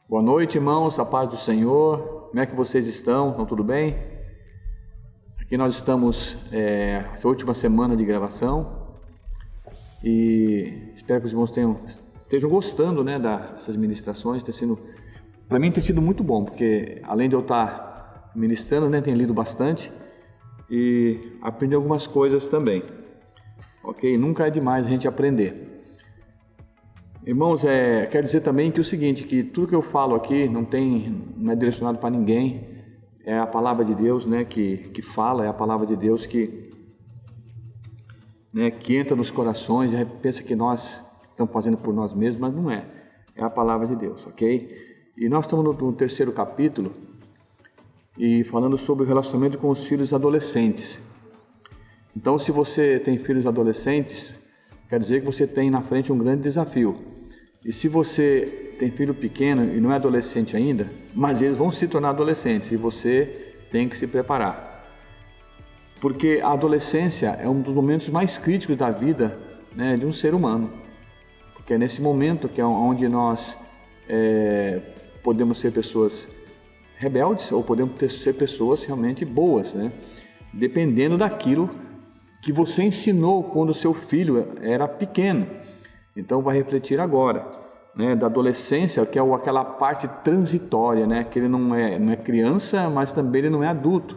Boa noite, irmãos, a paz do Senhor. Como é que vocês estão? Estão tudo bem? Aqui nós estamos essa última semana de gravação e espero que os irmãos estejam gostando, né, dessas ministrações. Para mim tem sido muito bom, porque além de eu estar ministrando, né, tenho lido bastante e aprendi algumas coisas também. Ok? Nunca é demais a gente aprender. Irmãos, quero dizer também que o seguinte, que tudo que eu falo aqui não é direcionado para ninguém, é a palavra de Deus, né, que fala, é a palavra de Deus que entra nos corações, e a gente pensa que nós estamos fazendo por nós mesmos, mas não é, é a palavra de Deus, ok? E nós estamos no terceiro capítulo, e falando sobre o relacionamento com os filhos adolescentes. Então, se você tem filhos adolescentes, quer dizer que você tem na frente um grande desafio. E se você tem filho pequeno e não é adolescente ainda, mas eles vão se tornar adolescentes e você tem que se preparar. Porque a adolescência é um dos momentos mais críticos da vida, né, de um ser humano. Porque é nesse momento que é onde nós podemos ser pessoas rebeldes ou podemos ser pessoas realmente boas, né? Dependendo daquilo que você ensinou quando o seu filho era pequeno. Então vai refletir agora, né, da adolescência, que é aquela parte transitória, né, que ele não é criança, mas também ele não é adulto.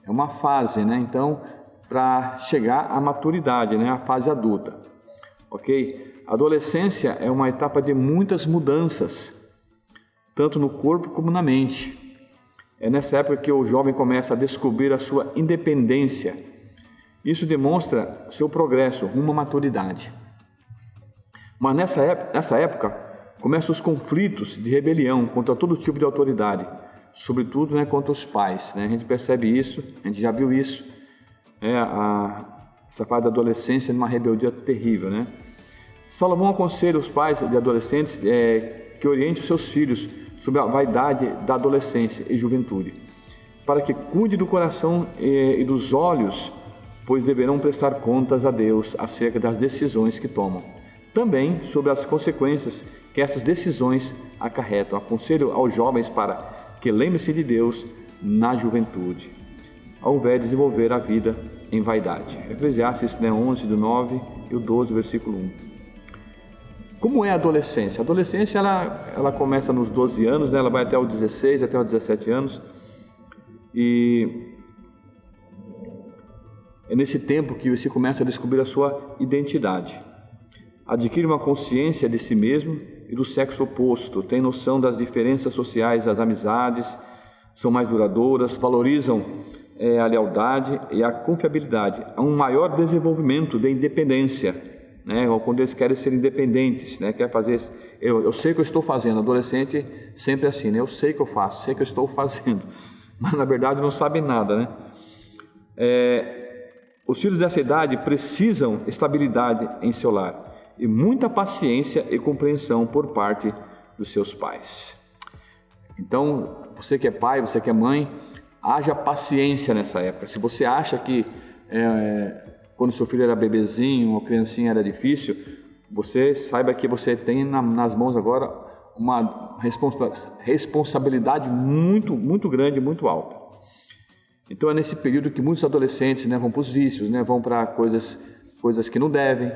É uma fase, né? Então, para chegar à maturidade, né, a fase adulta. Ok? A adolescência é uma etapa de muitas mudanças, tanto no corpo como na mente. É nessa época que o jovem começa a descobrir a sua independência. Isso demonstra seu progresso rumo à maturidade. Mas nessa época começam os conflitos de rebelião contra todo tipo de autoridade, sobretudo, né, contra os pais, né? A gente percebe isso, a gente já viu isso, essa fase da adolescência numa rebeldia terrível, né? Salomão aconselha os pais de adolescentes que orientem os seus filhos sobre a vaidade da adolescência e juventude, para que cuide do coração e dos olhos, pois deverão prestar contas a Deus acerca das decisões que tomam. Também sobre as consequências que essas decisões acarretam. Aconselho aos jovens para que lembrem-se de Deus na juventude, ao invés de desenvolver a vida em vaidade. Eclesiastes 11, do 9 e o 12, versículo 1. Como é a adolescência? A adolescência ela começa nos 12 anos, né? Ela vai até os 16, até os 17 anos. E é nesse tempo que você começa a descobrir a sua identidade. Adquire uma consciência de si mesmo e do sexo oposto, tem noção das diferenças sociais, as amizades são mais duradouras, valorizam a lealdade e a confiabilidade. Há um maior desenvolvimento de independência, né? Quando eles querem ser independentes, né? Quer fazer, eu sei o que eu estou fazendo. Adolescente sempre assim, né? Eu sei o que eu faço, sei o que eu estou fazendo, mas na verdade não sabem nada, né? Os filhos dessa idade precisam estabilidade em seu lar e muita paciência e compreensão por parte dos seus pais. Então, você que é pai, você que é mãe, haja paciência nessa época. Se você acha que quando seu filho era bebezinho ou criancinha era difícil, você saiba que você tem nas mãos agora uma responsabilidade muito, muito grande, muito alta. Então é nesse período que muitos adolescentes, né, vão para os vícios, né, vão para coisas que não devem,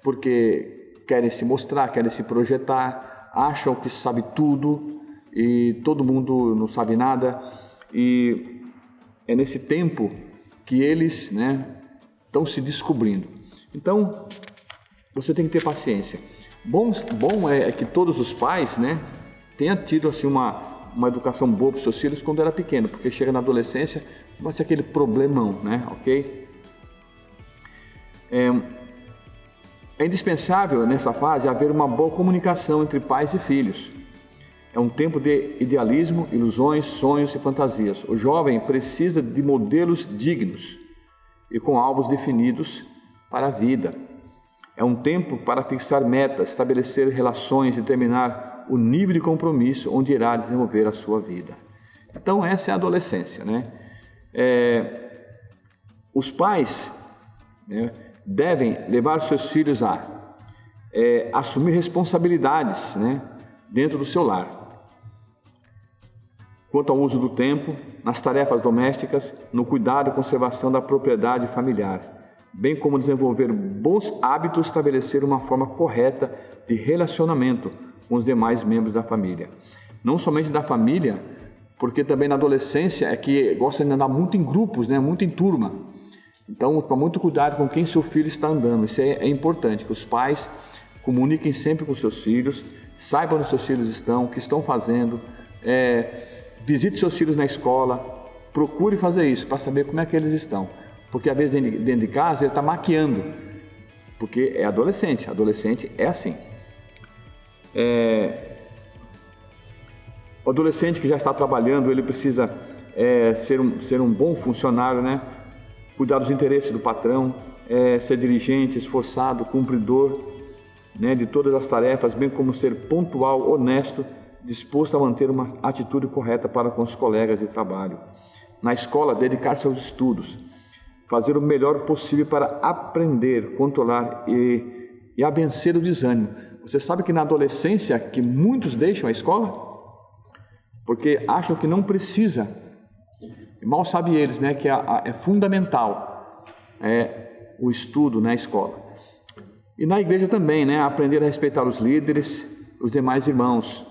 porque querem se mostrar, querem se projetar, acham que sabe tudo e todo mundo não sabe nada. E é nesse tempo que eles, né, estão se descobrindo. Então você tem que ter paciência. Bom é que todos os pais, né, tenham tido assim uma educação boa para os seus filhos quando era pequeno, porque chega na adolescência vai ser aquele problemão, né? Ok? É indispensável nessa fase haver uma boa comunicação entre pais e filhos. É um tempo de idealismo, ilusões, sonhos e fantasias. O jovem precisa de modelos dignos e com alvos definidos para a vida. É um tempo para fixar metas, estabelecer relações e determinar o nível de compromisso onde irá desenvolver a sua vida. Então essa é a adolescência, né? Os pais, né, devem levar seus filhos a assumir responsabilidades, né, dentro do seu lar. quanto ao uso do tempo, nas tarefas domésticas, no cuidado e conservação da propriedade familiar, bem como desenvolver bons hábitos e estabelecer uma forma correta de relacionamento com os demais membros da família. Não somente da família, porque também na adolescência é que gosta de andar muito em grupos, né? Muito em turma. Então, tome muito cuidado com quem seu filho está andando. Isso é importante, que os pais comuniquem sempre com seus filhos, saibam onde seus filhos estão, o que estão fazendo, visite seus filhos na escola, procure fazer isso para saber como é que eles estão. Porque às vezes dentro de casa ele está maquiando, porque é adolescente é assim. O adolescente que já está trabalhando, ele precisa ser um bom funcionário, né? Cuidar dos interesses do patrão, ser diligente, esforçado, cumpridor, né, de todas as tarefas, bem como ser pontual, honesto, disposto a manter uma atitude correta para com os colegas de trabalho. Na escola, dedicar-se aos estudos, fazer o melhor possível para aprender, controlar e a vencer o desânimo. Você sabe que na adolescência que muitos deixam a escola porque acham que não precisa. E mal sabem eles, né, que é fundamental o estudo na escola. E na igreja também, né, aprender a respeitar os líderes, os demais irmãos,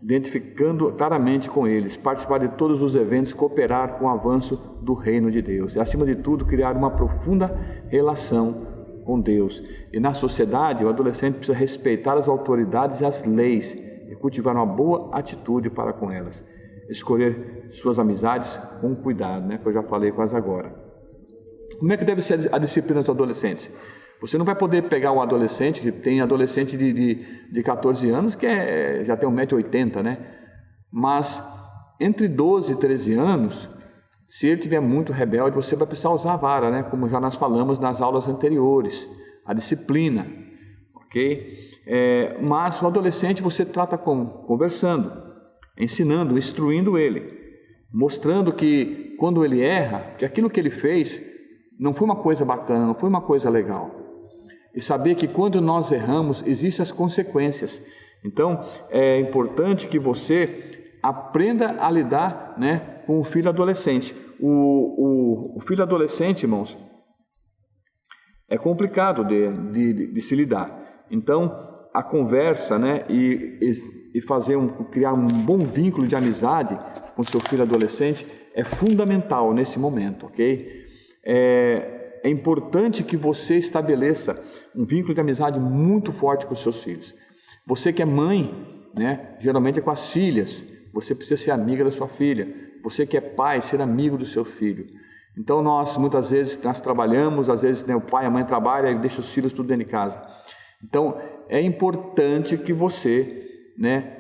identificando claramente com eles, participar de todos os eventos, cooperar com o avanço do reino de Deus. E, acima de tudo, criar uma profunda relação com Deus. E na sociedade, o adolescente precisa respeitar as autoridades e as leis e cultivar uma boa atitude para com elas. Escolher suas amizades com cuidado, né, que eu já falei quase agora. Como é que deve ser a disciplina dos adolescentes? Você não vai poder pegar um adolescente, que tem adolescente de 14 anos, que já tem 1,80 m, né? Mas entre 12 e 13 anos, se ele estiver muito rebelde, você vai precisar usar a vara, né? Como já nós falamos nas aulas anteriores, a disciplina, ok? Mas o adolescente você trata como? Conversando, ensinando, instruindo ele, mostrando que quando ele erra, que aquilo que ele fez não foi uma coisa bacana, não foi uma coisa legal. E saber que quando nós erramos, existem as consequências. Então, é importante que você aprenda a lidar, né, com o filho adolescente. O filho adolescente, irmãos, é complicado de se lidar. Então, a conversa, né, e criar um bom vínculo de amizade com seu filho adolescente é fundamental nesse momento, ok? É importante que você estabeleça um vínculo de amizade muito forte com os seus filhos. Você que é mãe, né, geralmente é com as filhas, você precisa ser amiga da sua filha. Você que é pai, ser amigo do seu filho. Então muitas vezes nós trabalhamos, às vezes, né, o pai e a mãe trabalham e deixam os filhos tudo dentro de casa. Então é importante que você, né,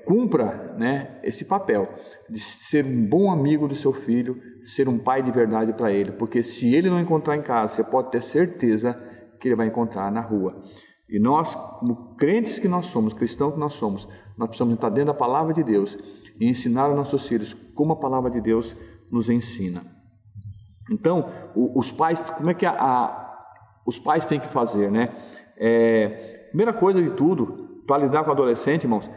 cumpra, né, esse papel de ser um bom amigo do seu filho, ser um pai de verdade para ele, porque se ele não encontrar em casa, você pode ter certeza que ele vai encontrar na rua. E nós, como crentes que nós somos, cristãos que nós somos, nós precisamos estar dentro da palavra de Deus e ensinar aos nossos filhos como a palavra de Deus nos ensina. Então, os pais, como é que os pais têm que fazer, né? Primeira coisa de tudo, para lidar com o adolescente, irmãos,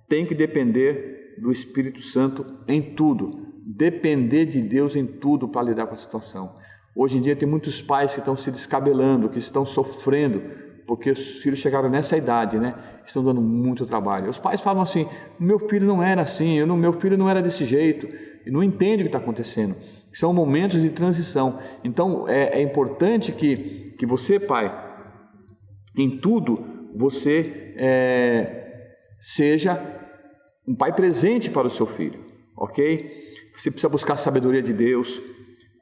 tem que depender do Espírito Santo em tudo, depender de Deus em tudo para lidar com a situação. Hoje em dia tem muitos pais que estão se descabelando, que estão sofrendo, porque os filhos chegaram nessa idade, né? Estão dando muito trabalho. Os pais falam assim, meu filho não era assim, meu filho não era desse jeito, e não entende o que está acontecendo. São momentos de transição. Então, é importante que você, pai, em tudo, você seja um pai presente para o seu filho, ok? Você precisa buscar a sabedoria de Deus.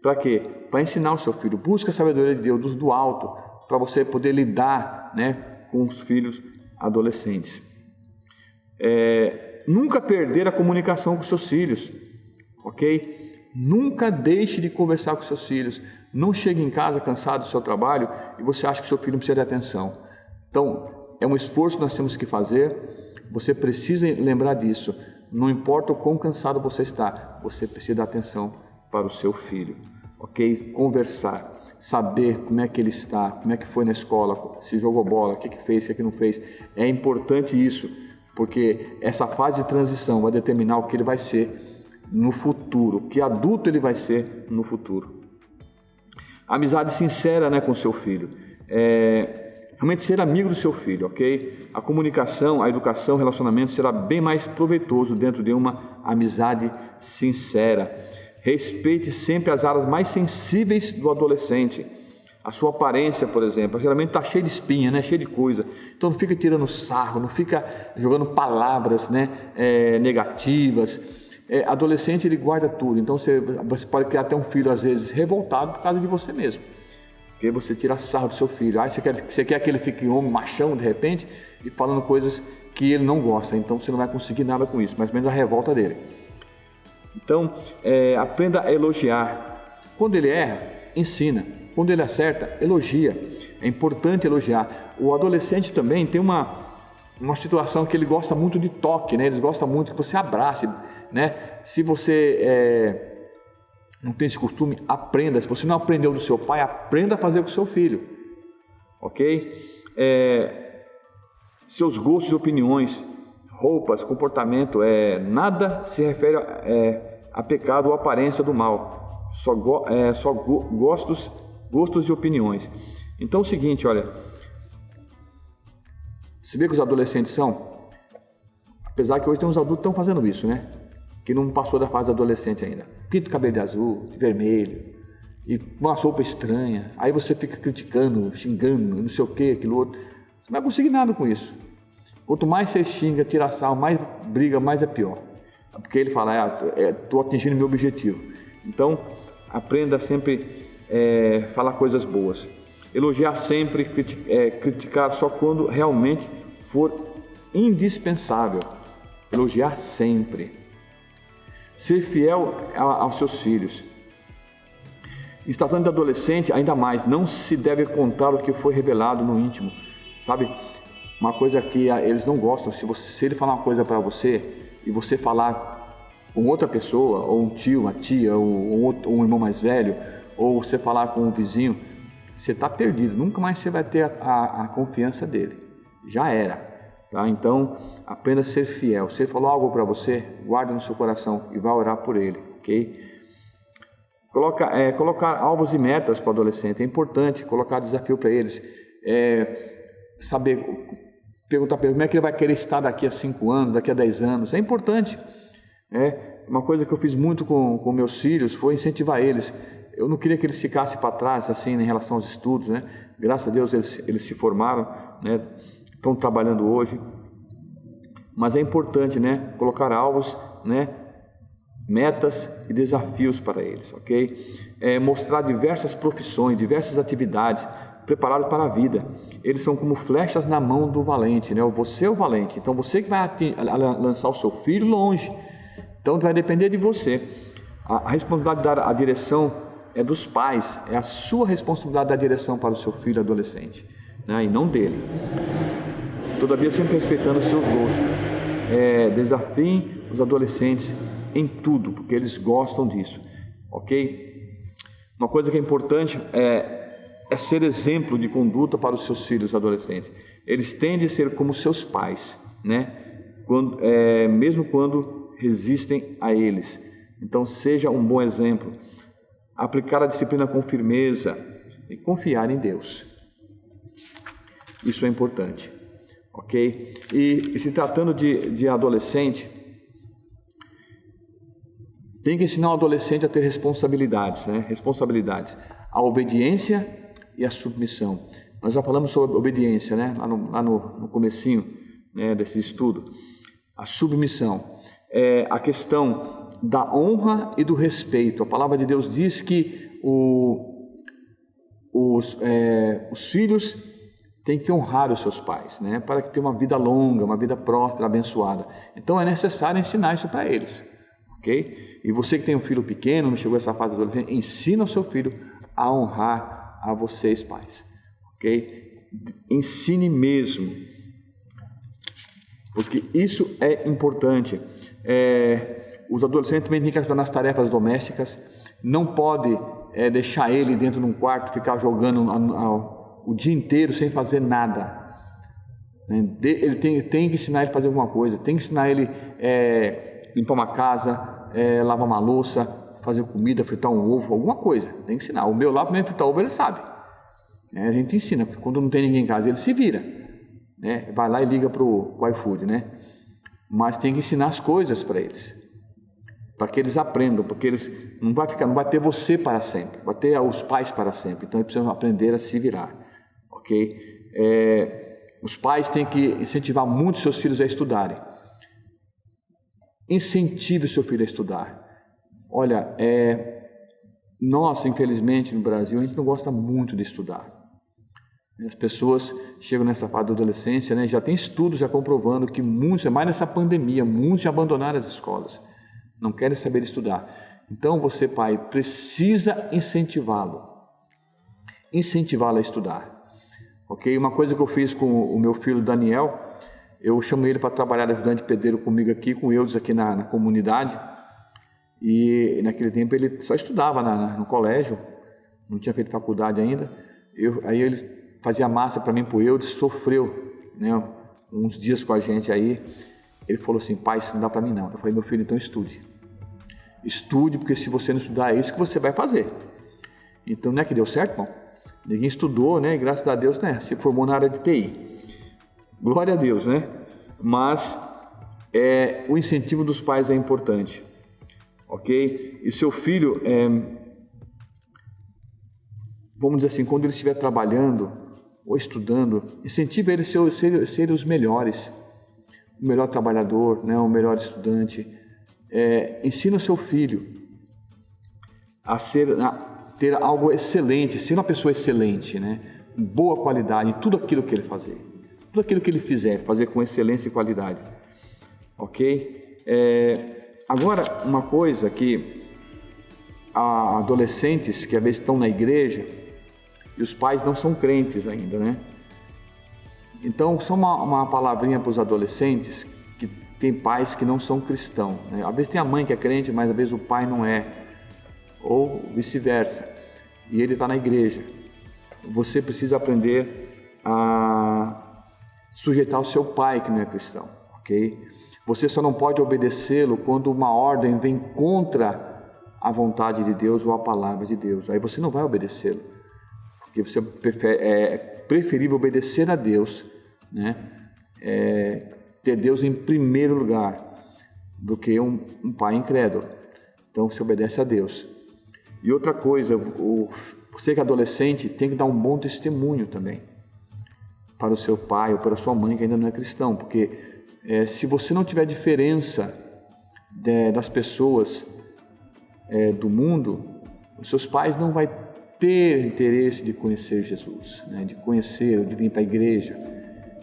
Para quê? Para ensinar o seu filho. Busca a sabedoria de Deus do alto, para você poder lidar, né, com os filhos adolescentes. Nunca perder a comunicação com seus filhos, ok? Nunca deixe de conversar com seus filhos. Não chegue em casa cansado do seu trabalho e você acha que seu filho não precisa de atenção. Então, é um esforço que nós temos que fazer. Você precisa lembrar disso. Não importa o quão cansado você está, você precisa dar atenção para o seu filho, ok? Conversar, saber como é que ele está, como é que foi na escola, se jogou bola, o que fez, o que não fez. É importante isso, porque essa fase de transição vai determinar o que ele vai ser no futuro, que adulto ele vai ser no futuro. Amizade sincera, né, com seu filho, realmente ser amigo do seu filho, ok? A comunicação, a educação, o relacionamento será bem mais proveitoso dentro de uma amizade sincera. Respeite sempre as áreas mais sensíveis do adolescente. A sua aparência, por exemplo, geralmente está cheia de espinha, né? Cheia de coisa. Então não fica tirando sarro, não fica jogando palavras, né? Negativas. Adolescente, ele guarda tudo. Então você pode criar até um filho, às vezes, revoltado por causa de você mesmo. Porque você tira sarro do seu filho. Aí você quer que ele fique homem, machão, de repente, e falando coisas que ele não gosta. Então você não vai conseguir nada com isso, mas menos a revolta dele. Então, aprenda a elogiar. Quando ele erra, ensina. Quando ele acerta, elogia. É importante elogiar. O adolescente também tem uma situação que ele gosta muito de toque, né? Eles gostam muito que você abrace, né? Se você não tem esse costume, aprenda. Se você não aprendeu do seu pai, aprenda a fazer com o seu filho. Ok? Seus gostos e opiniões, roupas, comportamento, nada se refere a pecado ou aparência do mal. Só gostos e opiniões. Então é o seguinte, olha, você vê que os adolescentes são, apesar que hoje tem uns adultos que estão fazendo isso, né? Que não passou da fase adolescente ainda. Pinta o cabelo de azul, de vermelho, e uma roupa estranha. Aí você fica criticando, xingando, não sei o que, aquilo outro. Você não vai conseguir nada com isso. Quanto mais você xinga, tira sarro, mais briga, mais é pior. Porque ele fala, estou atingindo meu objetivo. Então, aprenda sempre falar coisas boas. Elogiar sempre, criticar só quando realmente for indispensável. Elogiar sempre. Ser fiel aos seus filhos. Está falando de adolescente, ainda mais, não se deve contar o que foi revelado no íntimo. Sabe, uma coisa que eles não gostam, se ele falar uma coisa para você e você falar com outra pessoa, ou um tio, uma tia, ou um irmão mais velho, ou você falar com um vizinho, você está perdido, nunca mais você vai ter a confiança dele. Já era. Tá? Então, aprenda a ser fiel. Se ele falou algo para você, guarde no seu coração e vá orar por ele, ok? Colocar alvos e metas para o adolescente. É importante colocar desafio para eles. Perguntar para ele como é que ele vai querer estar daqui a 5 anos, daqui a 10 anos. É importante. Uma coisa que eu fiz muito com meus filhos foi incentivar eles. Eu não queria que eles ficassem para trás, assim, em relação aos estudos, né? Graças a Deus eles se formaram, né? Estão trabalhando hoje, mas é importante, né, colocar alvos, né, metas e desafios para eles, ok? Mostrar diversas profissões, diversas atividades, preparados para a vida. Eles são como flechas na mão do valente, né? Você é o valente, então você que vai lançar o seu filho longe, então vai depender de você. A responsabilidade de dar a direção é dos pais, é a sua responsabilidade da direção para o seu filho adolescente, né, e não dele. Todavia, sempre respeitando os seus gostos. Desafiem os adolescentes em tudo, porque eles gostam disso, ok? Uma coisa que é importante é ser exemplo de conduta para os seus filhos adolescentes. Eles tendem a ser como seus pais, né? Mesmo quando resistem a eles. Então, seja um bom exemplo. Aplicar a disciplina com firmeza e confiar em Deus. Isso é importante. Ok? E se tratando de adolescente, tem que ensinar o adolescente a ter responsabilidades, né? Responsabilidades, a obediência e a submissão. Nós já falamos sobre obediência, né? Lá no comecinho, né, desse estudo. A submissão é a questão da honra e do respeito. A palavra de Deus diz que os filhos tem que honrar os seus pais, né? Para que tenham uma vida longa, uma vida próspera, abençoada. Então é necessário ensinar isso para eles, ok? E você que tem um filho pequeno, não chegou a essa fase adolescente, ensina o seu filho a honrar a vocês, pais, ok? Ensine mesmo, porque isso é importante. Os adolescentes também têm que ajudar nas tarefas domésticas. Não pode deixar ele dentro de um quarto, ficar jogando o dia inteiro sem fazer nada. né? Ele tem que ensinar ele a fazer alguma coisa, tem que ensinar ele limpar uma casa, lavar uma louça, fazer comida, fritar um ovo, alguma coisa, tem que ensinar. O meu lá, primeiro fritar ovo, ele sabe. A gente ensina, porque quando não tem ninguém em casa, ele se vira, né? Vai lá e liga para o iFood, né? Mas tem que ensinar as coisas para eles, para que eles aprendam, porque eles não vai ter você para sempre, vai ter os pais para sempre. Então eles precisam aprender a se virar, ok? Os pais têm que incentivar muito seus filhos a estudarem. Incentive o seu filho a estudar. Olha, nós, infelizmente, no Brasil, a gente não gosta muito de estudar. As pessoas chegam nessa fase da adolescência, né? Já tem estudos já comprovando que muitos, mais nessa pandemia, muitos já abandonaram as escolas, não querem saber de estudar. Então você, pai, precisa incentivá-lo a estudar, ok? Uma coisa que eu fiz com o meu filho Daniel, eu chamei ele para trabalhar de ajudante pedreiro comigo aqui, com Eudes aqui na comunidade, e naquele tempo ele só estudava no colégio, não tinha feito faculdade ainda. Aí ele fazia massa para mim, para o Eudes, sofreu, né, uns dias com a gente aí. Ele falou assim: pai, isso não dá para mim não. Eu falei: meu filho, então estude, porque se você não estudar, é isso que você vai fazer. Então não é que deu certo, irmão? Ninguém estudou, né, e graças a Deus, né, se formou na área de TI. Glória a Deus, né? Mas o incentivo dos pais é importante, ok? E seu filho, vamos dizer assim, quando ele estiver trabalhando ou estudando, incentive ele a ser os melhores, o melhor trabalhador, né, o melhor estudante. Ensina o seu filho a ter algo excelente, ser uma pessoa excelente, né, boa qualidade em tudo aquilo que ele fazer, tudo aquilo que ele fizer, fazer com excelência e qualidade, ok? Agora, uma coisa que adolescentes que às vezes estão na igreja e os pais não são crentes ainda, né? Então, só uma palavrinha para os adolescentes, que tem pais que não são cristãos, né? Às vezes tem a mãe que é crente, mas às vezes o pai não é, ou vice-versa, e ele está na igreja. Você precisa aprender a sujeitar o seu pai que não é cristão, ok? Você só não pode obedecê-lo quando uma ordem vem contra a vontade de Deus ou a palavra de Deus. Aí você não vai obedecê-lo. Porque você é preferível obedecer a Deus, né? Ter Deus em primeiro lugar do que um pai incrédulo. Então você obedece a Deus. E outra coisa, você que é adolescente tem que dar um bom testemunho também para o seu pai ou para a sua mãe que ainda não é cristão, porque se você não tiver diferença das pessoas do mundo, os seus pais não vão ter interesse de conhecer Jesus, né? De conhecer, de vir para a igreja.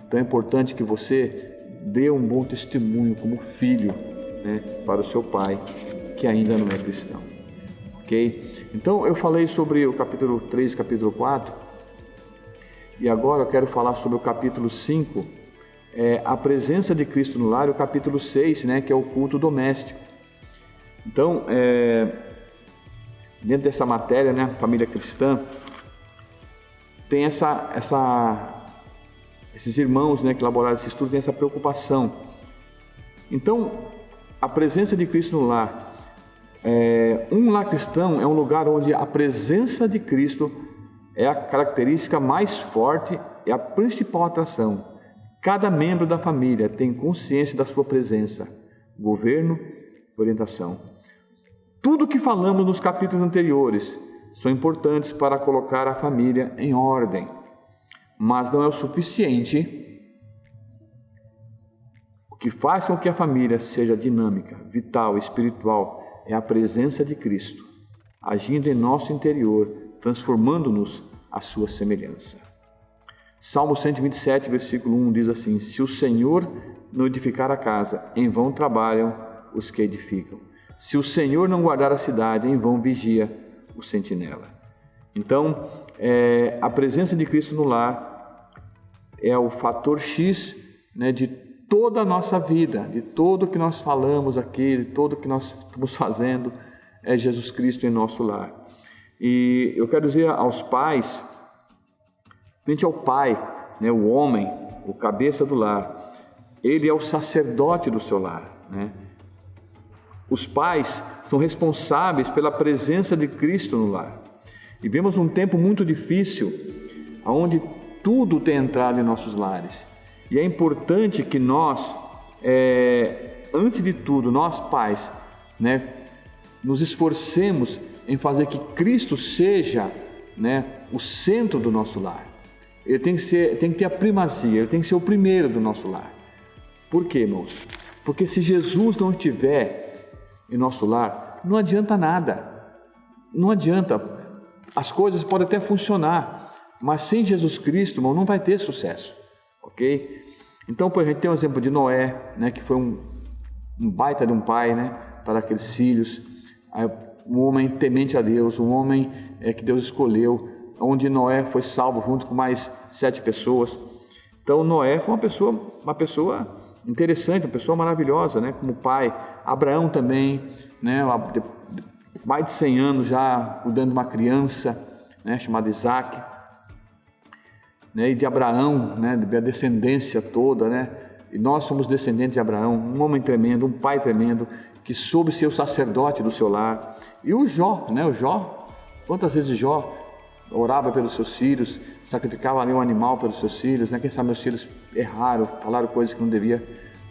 Então é importante que você dê um bom testemunho como filho, né, para o seu pai que ainda não é cristão, ok? Então eu falei sobre o capítulo 3 e capítulo 4 e agora eu quero falar sobre o capítulo 5, a presença de Cristo no lar, e o capítulo 6, né, que é o culto doméstico. Então, dentro dessa matéria, né, família cristã, tem esses irmãos, né, que elaboraram esse estudo, tem essa preocupação. Então, a presença de Cristo no lar, um lar cristão é um lugar onde a presença de Cristo é a característica mais forte, é a principal atração. Cada membro da família tem consciência da sua presença, governo, orientação. Tudo o que falamos nos capítulos anteriores são importantes para colocar a família em ordem, mas não é o suficiente. O que faz com que a família seja dinâmica, vital, espiritual, é a presença de Cristo, agindo em nosso interior, transformando-nos à sua semelhança. Salmo 127, versículo 1 diz assim: se o Senhor não edificar a casa, em vão trabalham os que edificam. Se o Senhor não guardar a cidade, em vão vigia o sentinela. Então, a presença de Cristo no lar é o fator X, né, de toda a nossa vida, de tudo que nós falamos aqui, de tudo que nós estamos fazendo, é Jesus Cristo em nosso lar. E eu quero dizer aos pais, frente ao pai, né, o homem, o cabeça do lar, ele é o sacerdote do seu lar, né? Os pais são responsáveis pela presença de Cristo no lar. Vivemos um tempo muito difícil, onde tudo tem entrado em nossos lares. E é importante que nós, antes de tudo, nós pais, né, nos esforcemos em fazer que Cristo seja, né, o centro do nosso lar. Ele tem que ter a primazia, ele tem que ser o primeiro do nosso lar. Por quê, irmãos? Porque se Jesus não estiver em nosso lar, não adianta nada. Não adianta. As coisas podem até funcionar, mas sem Jesus Cristo, irmão, não vai ter sucesso, ok? Então, por exemplo, a gente tem um exemplo de Noé, né, que foi um baita de um pai, né, para aqueles filhos, um homem temente a Deus, um homem que Deus escolheu, onde Noé foi salvo junto com mais 7 pessoas. Então, Noé foi uma pessoa interessante, uma pessoa maravilhosa, né, como pai. Abraão também, né, mais de 100 anos já cuidando de uma criança, né, chamada Isaac, né, e de Abraão, né, da descendência toda, né, e nós somos descendentes de Abraão, um homem tremendo, um pai tremendo, que soube ser o sacerdote do seu lar. E o Jó, né, quantas vezes Jó orava pelos seus filhos, sacrificava ali um animal pelos seus filhos, né, quem sabe meus filhos erraram, falaram coisas que não devia,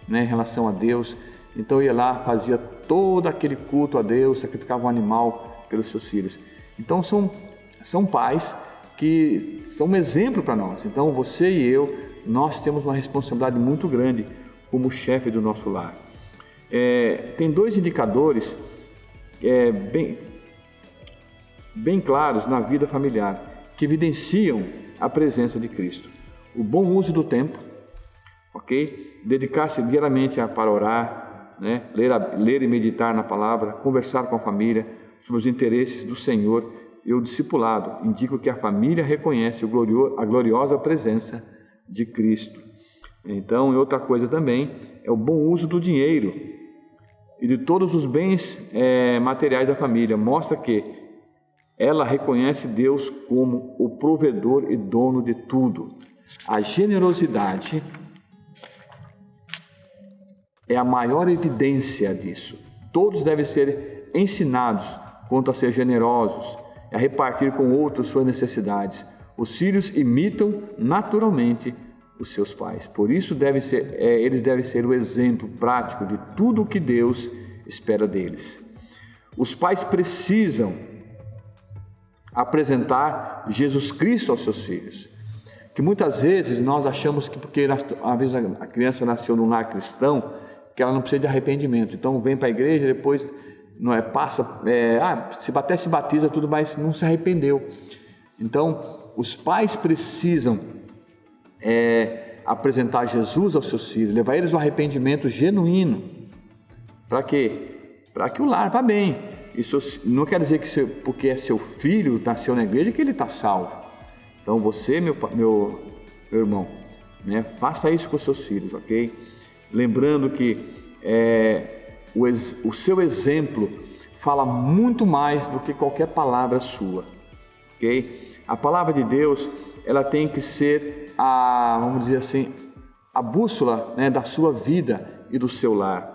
né, em relação a Deus. Então ia lá, fazia todo aquele culto a Deus, sacrificava um animal pelos seus filhos. Então são pais que são um exemplo para nós. Então você e eu, nós temos uma responsabilidade muito grande como chefe do nosso lar. Tem 2 indicadores bem claros na vida familiar que evidenciam a presença de Cristo. O bom uso do tempo, ok? Dedicar-se diariamente para orar, né? Ler e meditar na palavra, conversar com a família sobre os interesses do Senhor e o discipulado indicam que a família reconhece a gloriosa presença de Cristo. Então, outra coisa também é o bom uso do dinheiro e de todos os bens materiais da família. Mostra que ela reconhece Deus como o provedor e dono de tudo. A generosidade é a maior evidência disso. Todos devem ser ensinados quanto a ser generosos, a repartir com outros suas necessidades. Os filhos imitam naturalmente os seus pais. Por isso eles devem ser o exemplo prático de tudo o que Deus espera deles. Os pais precisam apresentar Jesus Cristo aos seus filhos. Que muitas vezes nós achamos que porque às vezes a criança nasceu num lar cristão, que ela não precisa de arrependimento. Então vem para a igreja, depois se batiza tudo, mas não se arrependeu. Então os pais precisam apresentar Jesus aos seus filhos, levar eles ao arrependimento genuíno. Para quê? Para que o lar vá bem. Isso não quer dizer que porque é seu filho, nasceu na igreja, que ele está salvo. Então você, meu irmão, né, faça isso com os seus filhos, ok? Lembrando que o seu exemplo fala muito mais do que qualquer palavra sua, ok? A palavra de Deus, ela tem que ser vamos dizer assim, a bússola, né, da sua vida e do seu lar.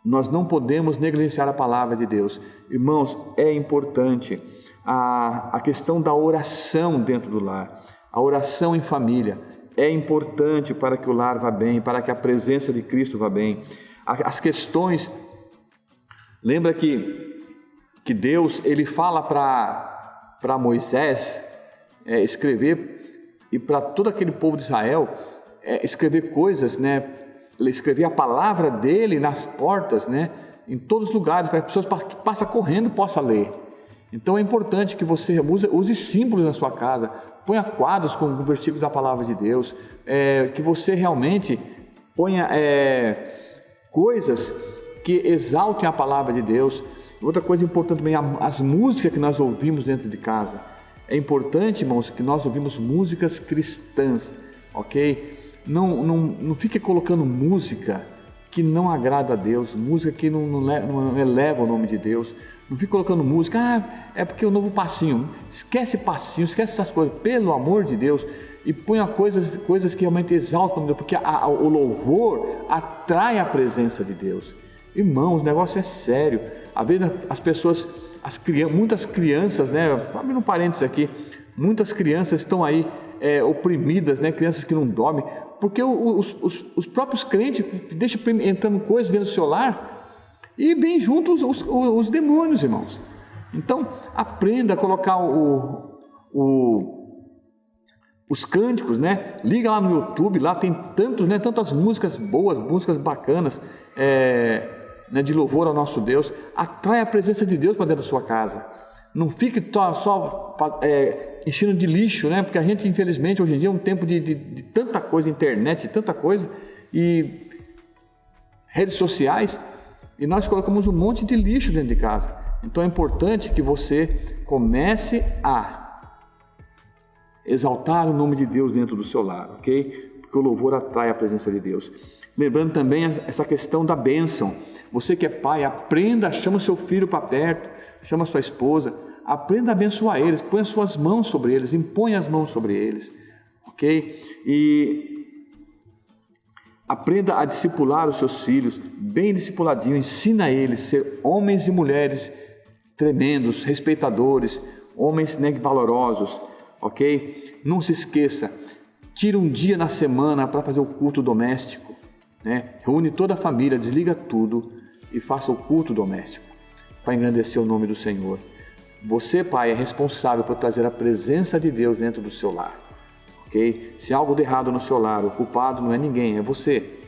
Nós não podemos negligenciar a palavra de Deus. Irmãos, é importante a questão da oração dentro do lar, a oração em família. É importante para que o lar vá bem, para que a presença de Cristo vá bem. As questões, lembra que Deus, ele fala para Moisés escrever, e para todo aquele povo de Israel escrever coisas, né? Ele escrevia a palavra dele nas portas, né? Em todos os lugares, para que as pessoas que passam correndo possam ler. Então é importante que você use símbolos na sua casa, ponha quadros com versículos da palavra de Deus, que você realmente ponha coisas que exaltem a palavra de Deus. Outra coisa importante também, as músicas que nós ouvimos dentro de casa. É importante, irmãos, que nós ouvimos músicas cristãs, ok? Não fique colocando música que não agrada a Deus, música que não eleva o nome de Deus. Não fique colocando música, é porque o novo passinho. Esquece passinho, esquece essas coisas, pelo amor de Deus. E ponha coisas que realmente exaltam o Deus, porque o louvor atrai a presença de Deus. Irmãos, o negócio é sério. Às vezes as pessoas, muitas crianças, né? Abrindo um parênteses aqui, muitas crianças estão aí oprimidas, né? Crianças que não dormem, porque os próprios crentes deixam entrando coisas dentro do seu lar e vem junto os demônios, irmãos. Então, aprenda a colocar os cânticos, né? Liga lá no YouTube, lá tem tantas músicas boas, músicas bacanas, né, de louvor ao nosso Deus. Atrai a presença de Deus para dentro da sua casa. Não fique só enchendo de lixo, né? Porque a gente, infelizmente, hoje em dia é um tempo de tanta coisa, internet, tanta coisa, e redes sociais, e nós colocamos um monte de lixo dentro de casa. Então é importante que você comece a exaltar o nome de Deus dentro do seu lar, ok? Porque o louvor atrai a presença de Deus. Lembrando também essa questão da bênção. Você que é pai, aprenda, chama o seu filho para perto, chama a sua esposa, aprenda a abençoar eles, põe as suas mãos sobre eles, impõe as mãos sobre eles, ok? E aprenda a discipular os seus filhos, bem discipuladinho, ensina a eles a ser homens e mulheres tremendos, respeitadores, homens, né, valorosos, ok? Não se esqueça, tira um dia na semana para fazer o culto doméstico, né? Reúne toda a família, desliga tudo e faça o culto doméstico para engrandecer o nome do Senhor. Você, pai, é responsável por trazer a presença de Deus dentro do seu lar, ok? Se há algo de errado no seu lar, o culpado não é ninguém, é você.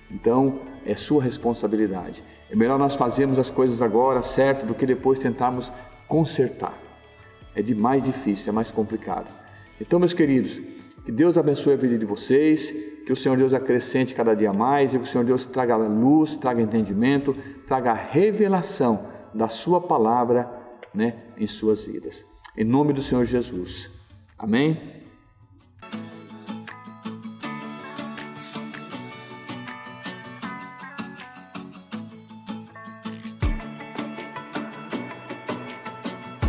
Então, é sua responsabilidade. É melhor nós fazermos as coisas agora, certo, do que depois tentarmos consertar. É mais difícil, é mais complicado. Então, meus queridos, que Deus abençoe a vida de vocês, que o Senhor Deus acrescente cada dia mais, e que o Senhor Deus traga luz, traga entendimento, traga revelação da sua palavra, né, em suas vidas. Em nome do Senhor Jesus. Amém?